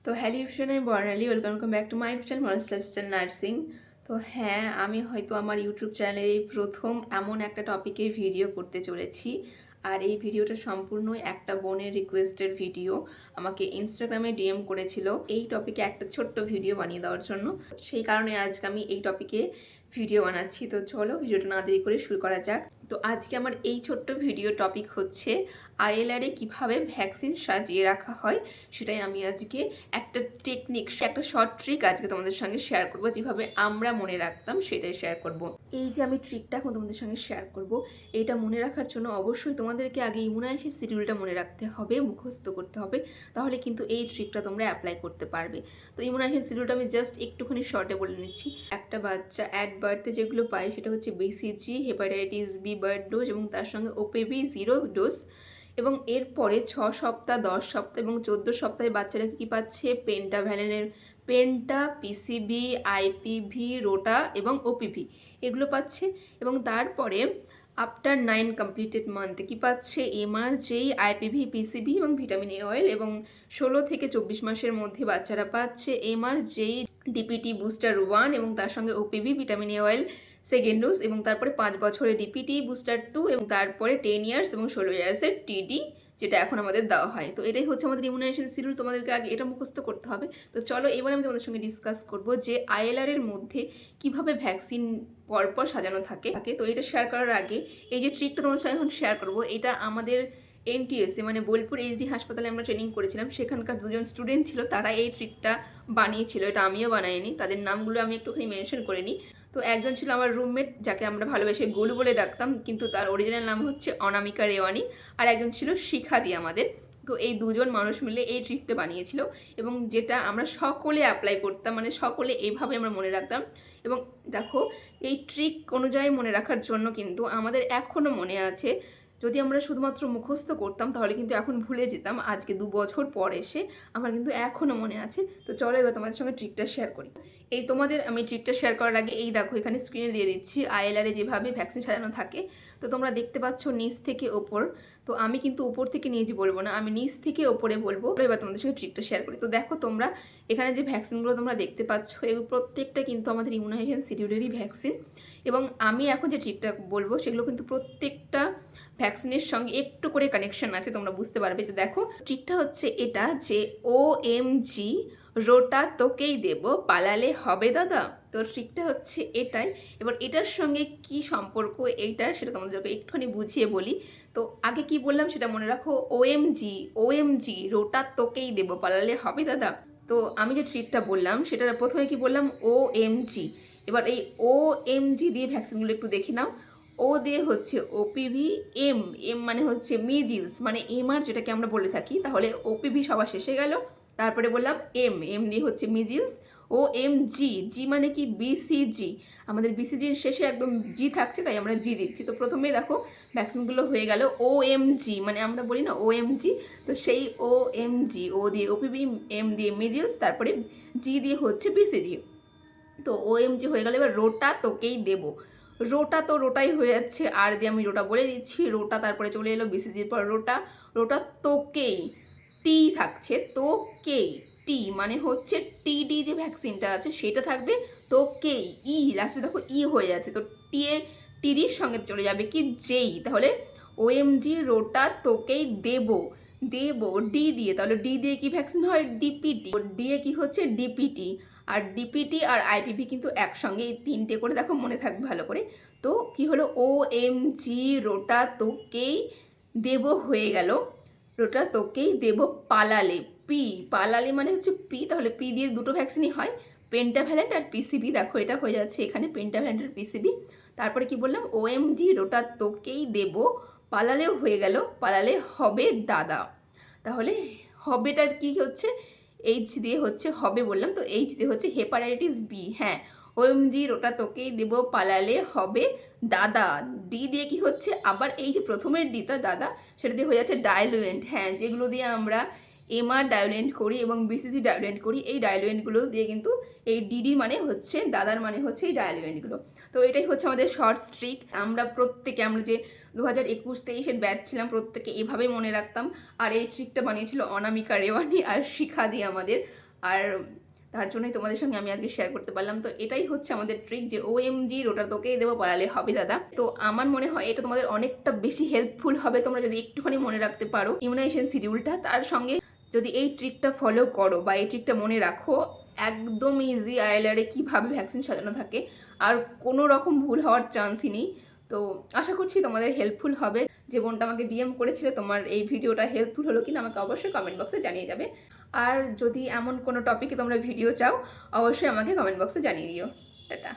তো hello everyone, আমি Barnali. Welcome back to my YouTube channel Barnali lifestyle nursing. তো হ্যাঁ, আমি হয়তো আমার ইউটিউব চ্যানেলে এই প্রথম এমন একটা টপিকে ভিডিও করতে চলেছি। আর এই ভিডিওটা সম্পূর্ণই একটা বোনের রিকোয়েস্টের ভিডিও। আমাকে ইনস্টাগ্রামে ডিএম করেছিল এই টপিকে একটা ছোট্ট ভিডিও বানিয়ে দেওয়ার জন্য। সেই কারণে আজকে আমি এই টপিকে ভিডিও বানাচ্ছি। তো চলো ভিডিওটা না দেরি করে শুরু করা যাক। তো আজকে আমার এই ছোট্ট ভিডিও টপিক হচ্ছে আইএলআরে কিভাবে ভ্যাকসিন সাজিয়ে রাখা হয়, সেটাই আমি আজকে একটা টেকনিক, একটা শর্ট ট্রিক আজকে তোমাদের সঙ্গে শেয়ার করব। যেভাবে আমরা মনে রাখতাম সেটাই শেয়ার করব। এই যে আমি ট্রিকটা এখন তোমাদের সঙ্গে শেয়ার করব, এইটা মনে রাখার জন্য অবশ্যই তোমাদেরকে আগে ইমিউনাইজেশন শিডিউলটা মনে রাখতে হবে, মুখস্থ করতে হবে। তাহলে কিন্তু এই ট্রিকটা তোমরা অ্যাপ্লাই করতে পারবে। তো ইমিউনাইজেশন শিডিউলটা আমি জাস্ট একটুখানি শর্টে বলে নিচ্ছি। একটা বাচ্চা অ্যাট বার্থে যেগুলো পায় সেটা হচ্ছে BCG, hepatitis B birth dose এবং তার সঙ্গে ওপিভি 0 ডোজ। এবং এরপরে 6 সপ্তাহ, 10 সপ্তাহ এবং 14 সপ্তাহে বাচ্চারা কী পাচ্ছে? পেন্টাভ্যালেনের পেন্টা, পিসিবি, আইপিভি, রোটা এবং ওপিভি এগুলো পাচ্ছে। এবং তারপরে আফটার 9 কমপ্লিটেড মান্থে কী পাচ্ছে? এমআর, যেই, আইপিভি, পিসিবি এবং ভিটামিন এ অয়েল। এবং 16 থেকে 24 মাসের মধ্যে বাচ্চারা পাচ্ছে এমআর, যেই, ডিপিটি বুস্টার 1 এবং তার সঙ্গে OPV, vitamin A oil second dose. এবং তারপরে 5 বছরের ডিপিটি বুস্টার 2 এবং তারপরে 10 ইয়ার্স এবং 16 ইয়ার্সের টিডি, যেটা এখন আমাদের দেওয়া হয়। তো এটাই হচ্ছে আমাদের ইমিউনাইজেশন শিডিউল। তোমাদেরকে আগে এটা মুখস্থ করতে হবে। তো চলো এবার আমি তোমাদের সঙ্গে ডিসকাস করব যে আইএলআর এর মধ্যে কিভাবে ভ্যাকসিন পরপর সাজানো থাকে। তো এটা শেয়ার করার আগে এই যে ট্রিকটা তোমাদের সঙ্গে এখন শেয়ার করব, এটা আমাদের এনটিএসসি মানে বোলপুর এইচডি হাসপাতালে আমরা ট্রেনিং করেছিলাম। সেখানকার দুজন স্টুডেন্ট ছিল, তারা এই ট্রিকটা বানিয়েছিল। এটা আমিও বানাইনি, তাদের নামগুলো আমি একটুখানি মেনশন করে নিই। তো একজন ছিল আমার রুমমেট, যাকে আমরা ভালোবেসে গোলু বলে ডাকতাম, কিন্তু তার অরিজিনাল নাম হচ্ছে অনামিকা রেওয়ানি। আর একজন ছিল শিখাদি আমাদের। তো এই দুজন মানুষ মিলে এই ট্রিকটা বানিয়েছিল এবং যেটা আমরা সকলে অ্যাপ্লাই করতাম, মানে সকলে এইভাবে আমরা মনে রাখতাম। এবং দেখো, এই ট্রিক অনুযায়ী মনে রাখার জন্য কিন্তু আমাদের এখনও মনে আছে। যদি আমরা শুধুমাত্র মুখস্থ করতাম তাহলে কিন্তু এখন ভুলে যেতাম। আজকে 2 বছর পর এসে আমার কিন্তু এখনও মনে আছে। তো চলো এবার তোমাদের সঙ্গে ট্রিকটা শেয়ার করি। এই তোমাদের আমি ট্রিকটা শেয়ার করার আগে এই দেখো, এখানে স্ক্রিনে দিয়ে দিচ্ছি আইএলআরে যেভাবে ভ্যাকসিন সাজানো থাকে। তো তোমরা দেখতে পাচ্ছ নিচ থেকে ওপর। তো আমি কিন্তু ওপর থেকে নিচ বলবো না, আমি নিচ থেকে ওপরে বলবো। এবার তোমাদের সঙ্গে ট্রিকটা শেয়ার করি। তো দেখো তোমরা এখানে যে ভ্যাকসিনগুলো তোমরা দেখতে পাচ্ছ, এগুলো প্রত্যেকটা কিন্তু আমাদের ইমিউনাইজেশন শিডিউলেরই ভ্যাকসিন। এবং আমি এখন যে ট্রিকটা বলবো সেগুলো কিন্তু প্রত্যেকটা ভ্যাকসিনের সঙ্গে একটু করে কানেকশন আছে, তোমরা বুঝতে পারবে। যে দেখো ট্রিকটা হচ্ছে এটা, যে OMG রোটা তোকেই দেব, পালালে হবে দাদা। তো ট্রিকটা হচ্ছে এটাই। এবার এটার সঙ্গে কি সম্পর্ক এইটার, সেটা তোমাদেরকে একটুখানি বুঝিয়ে বলি। তো আগে কি বললাম সেটা মনে রাখো, OMG রোটা তোকেই দেব, পালালে হবে দাদা। তো আমি যে ট্রিকটা বললাম সেটার প্রথমে কি বললাম? OMG। এবার এই OMG দিয়ে ভ্যাকসিনগুলো একটু দেখে নাও। ও দিয়ে হচ্ছে ওপিভি, এম এম মানে হচ্ছে মিজিলস, মানে এমআর যেটাকে আমরা বলে থাকি। তাহলে ওপিভি সবার শেষে গেল। তারপরে বললাম এম, এম দিয়ে হচ্ছে মিজিলস। OMG, জি মানে কি? বিসিজি। আমাদের বিসিজির শেষে একদম জি থাকছে, তাই আমরা জি দিচ্ছি। তো প্রথমে দেখো ভ্যাকসিনগুলো হয়ে গেল। OMG মানে আমরা বলি না OMG, তো সেই OMG, ও দিয়ে ওপিভি, এম দিয়ে মিজিলস, তারপরে জি দিয়ে হচ্ছে বিসিজি। তো OMG হয়ে গেল। এবার রোটা তোকেই দেব, রোটা তো রোটাই হয়ে যাচ্ছে, আর দিয়ে আমি রোটা বলে দিচ্ছি। রোটা তারপরে চলে এলো বিসিজির পর রোটা, রোটা তোকেই, টি থাকছে, তোকেই, টি মানে হচ্ছে টিডি যে ভ্যাকসিনটা আছে সেটা থাকবে। তোকেই, ই লাস্টে দেখো ই হয়ে যাচ্ছে, তো টি এর টিডির সঙ্গে চলে যাবে কি? যেই। তাহলে OMG রোটা তোকেই দেব, দেব ডি দিয়ে। তাহলে ডি দিয়ে কি ভ্যাকসিন হয়? ডিপিটি। দিয়ে কি হচ্ছে? ডিপিটি। আর ডিপিটি আর আইপিভি কিন্তু একসঙ্গে, এই তিনটে করে দেখো মনে থাকবে ভালো করে। তো কি হলো? OMG রোটা তোকেই দেব হয়ে গেল, রোটা তোকেই দেব, পালালে, পি, পালালে মানে হচ্ছে পি। তাহলে পি দিয়ে দুটো ভ্যাকসিনই হয়, পেন্টাভ্যালেন্ট আর পিসিবি। দেখো এটা হয়ে যাচ্ছে এখানে পেন্টাভ্যালেন্ট আর পিসিবি। তারপরে কি বললাম? OMG রোটা তোকেই দেব, পালালেও হয়ে গেল, পালালে হবে দাদা। তাহলে হবেটা কি হচ্ছে? এইচ দিয়ে হচ্ছে হবে বললাম, তো এইচ দিয়ে হচ্ছে হেপাটাইটিস বি। হ্যাঁ, OMG রোটা তোকেই দেব, পালালে হবে দাদা। ডি দিয়ে কি হচ্ছে? আবার এই যে প্রথমের ডিটা দাদা, সেটা দিয়ে হয়ে যাচ্ছে ডাইলুয়েন্ট। হ্যাঁ, যেগুলো দিয়ে আমরা এমআর ডাইলুয়েন্ট করি এবং বিসিজি ডাইলুয়েন্ট করি, এই ডাইলুয়েন্টগুলো দিয়ে কিন্তু এই ডিডি মানে হচ্ছে দাদার, মানে হচ্ছে এই ডাইলুয়েন্টগুলো। তো এটাই হচ্ছে আমাদের শর্ট ট্রিক। আমরা প্রত্যেকে, আমরা যে 2021-23-এর ব্যাচ ছিলাম, প্রত্যেকে এভাবেই মনে রাখতাম। আর এই ট্রিকটা বানিয়েছিল অনামিকা রেওয়ানি আর শিখা দিয়ে আমাদের। আর তার জন্যই তোমাদের সঙ্গে আমি আজকে শেয়ার করতে পারলাম। তো এটাই হচ্ছে আমাদের ট্রিক যে OMG ওটা তোকেই দেবো, পালালে হবে দাদা। তো আমার মনে হয় এটা তোমাদের অনেকটা বেশি হেল্পফুল হবে তোমরা যদি একটুখানি মনে রাখতে পারো ইমিউনাইজেশন শিডিউলটা। তার সঙ্গে যদি এই ট্রিকটা ফলো করো বা এই ট্রিকটা মনে রাখো, একদম ইজি আইএলআরে কীভাবে ভ্যাকসিন সাজানো থাকে আর কোনো রকম ভুল হওয়ার চান্সই নেই। তো আশা করছি তোমাদের হেল্পফুল হবে। যে বোনটা আমাকে ডিএম করেছিল তোমার এই ভিডিওটা হেল্পফুল হলো কিনা আমাকে অবশ্যই কমেন্ট বক্সে জানিয়ে যাবে। আর যদি এমন কোনো টপিকে তোমরা ভিডিও চাও অবশ্যই আমাকে কমেন্ট বক্সে জানিয়ে দিও। টাটা।